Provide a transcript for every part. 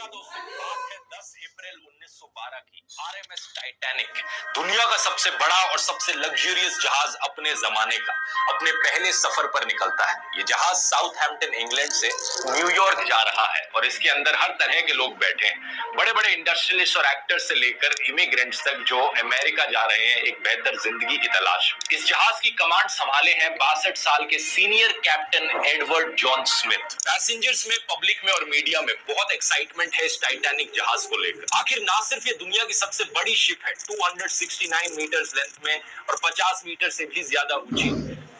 नमस्कार दोस्तों, बात है 10 अप्रैल 1912 की। आरएमएस टाइटैनिक दुनिया का सबसे बड़ा और सबसे लग्जरियस जहाज अपने जमाने का अपने पहले सफर पर निकलता है। ये जहाज साउथहैम्पटन इंग्लैंड से न्यूयॉर्क जा रहा है और इसके अंदर हर तरह के लोग बैठे हैं, बड़े बड़े इंडस्ट्रियलिस्ट और एक्टर्स से लेकर इमिग्रेंट्स तक जो अमेरिका जा रहे हैं एक बेहतर जिंदगी की तलाश। इस जहाज की कमांड संभाले हैं 62 साल के senior captain Edward John Smith. Passengers में, पब्लिक में और मीडिया में बहुत एक्साइटमेंट है इस टाइटैनिक जहाज को लेकर। आखिर ना सिर्फ ये दुनिया की सबसे बड़ी शिप है 269 मीटर्स लेंथ में और 50 मीटर से भी ज्यादा ऊंची,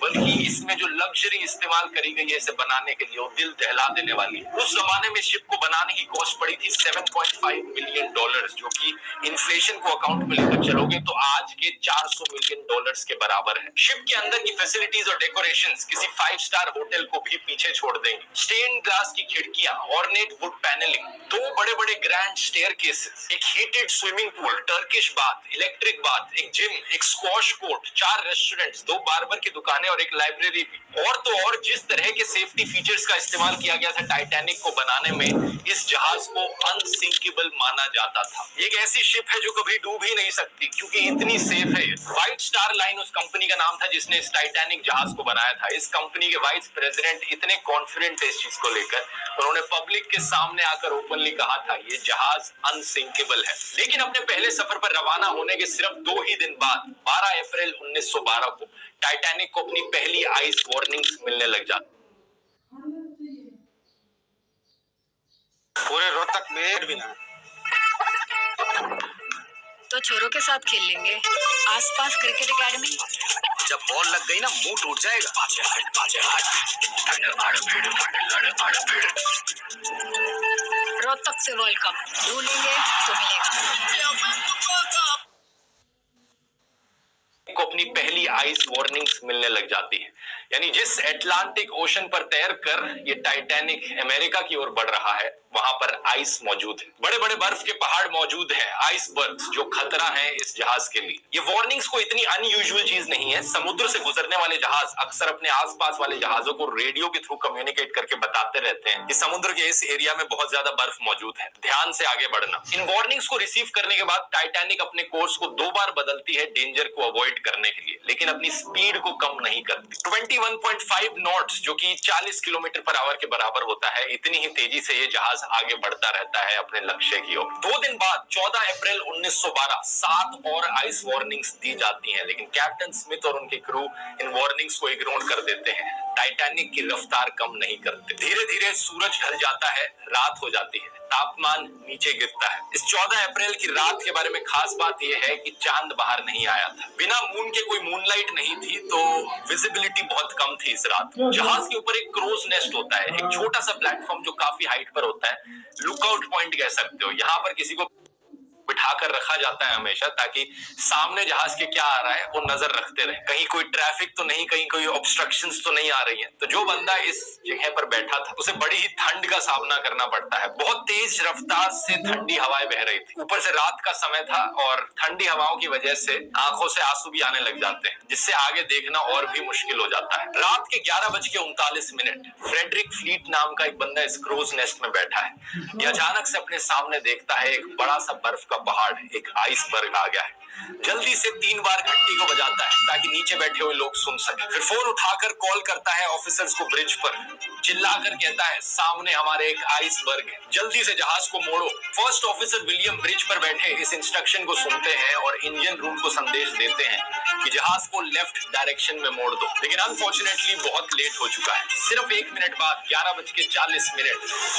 बल्कि इसमें जो लग्जरी इस्तेमाल करी गई है इसे बनाने के लिए वो दिल दहला देने वाली है। उस जमाने में शिप को बनाने की कॉस्ट पड़ी थी $7.5 मिलियन, जो कि इन्फ्लेशन को अकाउंट में लेकर चलोगे तो आज के $400 मिलियन के बराबर है। शिप के अंदर की फैसिलिटीज और डेकोरेशंस किसी 5 स्टार होटल को भी पीछे छोड़ देंगे। स्टेन ग्लास की खिड़कियां, ऑर्नेट वुड पैनलिंग, 2 बड़े बड़े ग्रैंड स्टेयरकेसेस, एक heated swimming pool, Turkish bath, electric bath, एक जिम, एक स्क्वॉश कोर्ट, 4 रेस्टोरेंट्स, 2 बार्बर की दुकानें और एक लाइब्रेरी भी। और तो और जिस तरह के सेफ्टी फीचर्स का इस्तेमाल किया गया था टाइटैनिक को बनाने में, इस जहाज को अनसिंकेबल माना जाता था। एक ऐसी शिप है जो कभी डूब ही नहीं सकती क्योंकि इतनी सेफ है। व्हाइट स्टार लाइन उस कंपनी का नाम था जिसने इस टाइटैनिक जहाज को बनाया था। इस कंपनी के वाइस प्रेसिडेंट इतने कॉन्फिडेंट थे इस चीज को लेकर, उन्होंने पब्लिक के सामने आकर ओपनली कहा था ये जहाज अनसिंकेबल है। लेकिन अपने पहले सफर पर रवाना होने के सिर्फ 2 ही दिन बाद 12 अप्रैल 1912 को टाइटैनिक को अपनी पहली आइस वार्निंग्स मिलने लग जाती। पूरे रोहतक में भी ना तो छोरों के साथ खेल लेंगे आसपास क्रिकेट एकेडमी। जब बॉल लग गई ना मुंह टूट जाएगा। रोहतक से वर्ल्ड कप ढूंढेंगे तो मिलेगा। को अपनी पहली आइस वार्निंग्स मिलने लग जाती है। यानी जिस अटलांटिक ओशन पर तैर कर ये टाइटैनिक अमेरिका की ओर बढ़ रहा है वहां पर आइस मौजूद है। बड़े बड़े बर्फ के पहाड़ मौजूद हैं, आइसबर्ग्स, जो खतरा है इस जहाज के लिए। ये वार्निंग्स को इतनी अनयूजुअल चीज नहीं है। समुद्र से गुजरने वाले जहाज अक्सर अपने आसपास वाले जहाजों को रेडियो के थ्रू कम्युनिकेट करके बताते रहते हैं कि समुद्र के इस एरिया में बहुत ज्यादा बर्फ मौजूद है, ध्यान से आगे बढ़ना। इन वार्निंग्स को रिसीव करने के बाद टाइटैनिक अपने कोर्स को 2 बार बदलती है डेंजर को अवॉइड करने के लिए, लेकिन अपनी स्पीड को कम नहीं करती। 21.5 नॉट्स जो कि 40 किलोमीटर पर आवर के बराबर होता है, इतनी ही तेजी से ये जहाज आगे बढ़ता रहता है अपने लक्ष्य की ओर। 2 दिन बाद 14 अप्रैल 1912 7 और आइस वार्निंग्स दी जाती हैं, लेकिन कैप्टन स्मिथ और उनके क्रू इन वार्निंग्स को इग्नोर कर देते हैं। टाइटैनिक की रफ्तार कम नहीं करते। धीरे धीरे सूरज ढल जाता है, रात हो जाती है, तापमान नीचे गिरता है। इस 14 अप्रैल की रात के बारे में खास बात यह है कि चांद बाहर नहीं आया था। बिना मून के कोई मूनलाइट नहीं थी, तो विजिबिलिटी बहुत कम थी इस रात। जहाज के ऊपर एक क्रोज नेस्ट होता है, एक छोटा सा प्लेटफॉर्म जो काफी हाइट पर होता है, लुकआउट पॉइंट कह सकते हो। यहाँ पर किसी को बिठाकर रखा जाता है हमेशा, ताकि सामने जहाज के क्या आ रहा है वो नजर रखते रहे। कहीं कोई ट्रैफिक तो नहीं, कहीं कोई ऑब्स्ट्रक्शंस तो नहीं आ रही है। तो जो बंदा इस जगह पर बैठा था उसे बड़ी ही ठंड का सामना करना पड़ता है। बहुत तेज रफ्तार से ठंडी हवाएं बह रही थी, ऊपर से रात का समय था और ठंडी हवाओं की वजह से आंखों से आंसू भी आने लग जाते हैं, जिससे आगे देखना और भी मुश्किल हो जाता है। रात के 11:39 फ्रेडरिक फ्लीट नाम का एक बंदा इस क्रूज नेस्ट में बैठा है। ये अचानक से अपने सामने देखता है एक बड़ा सा बर्फ का पहाड़, एक आइसबर्ग आ गया है। जल्दी से 3 बार घंटी को बजाता है ताकि नीचे बैठे हुए लोग सुन सके। फिर फोन उठाकर कॉल करता है ऑफिसर्स को ब्रिज पर, चिल्लाकर कहता है सामने हमारे एक आइसबर्ग है, जल्दी से जहाज को मोड़ो। फर्स्ट ऑफिसर विलियम ब्रिज पर बैठे इस इंस्ट्रक्शन को सुनते हैं और इंजन रूम को संदेश देते हैं कि जहाज को लेफ्ट डायरेक्शन में मोड़ दो। लेकिन अनफॉर्चुनेटली बहुत लेट हो चुका है। सिर्फ 1 मिनट बाद 11:40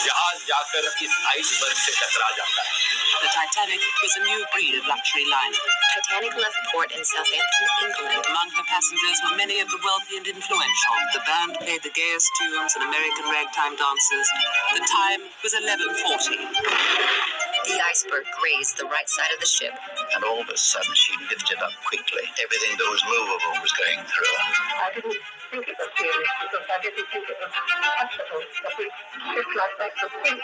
जहाज जाकर इस आइसबर्ग से टकरा जाता है। The Titanic was a new breed of luxury liner. Titanic left port in Southampton, England. Among her passengers were many of the wealthy and influential. The band played the gayest tunes and American ragtime dances. The time was 11:40. The iceberg grazed the right side of the ship. And all of a sudden she lifted up quickly. Everything that was movable was going through her. I didn't think it was serious because I didn't think it was possible that we just like that could think.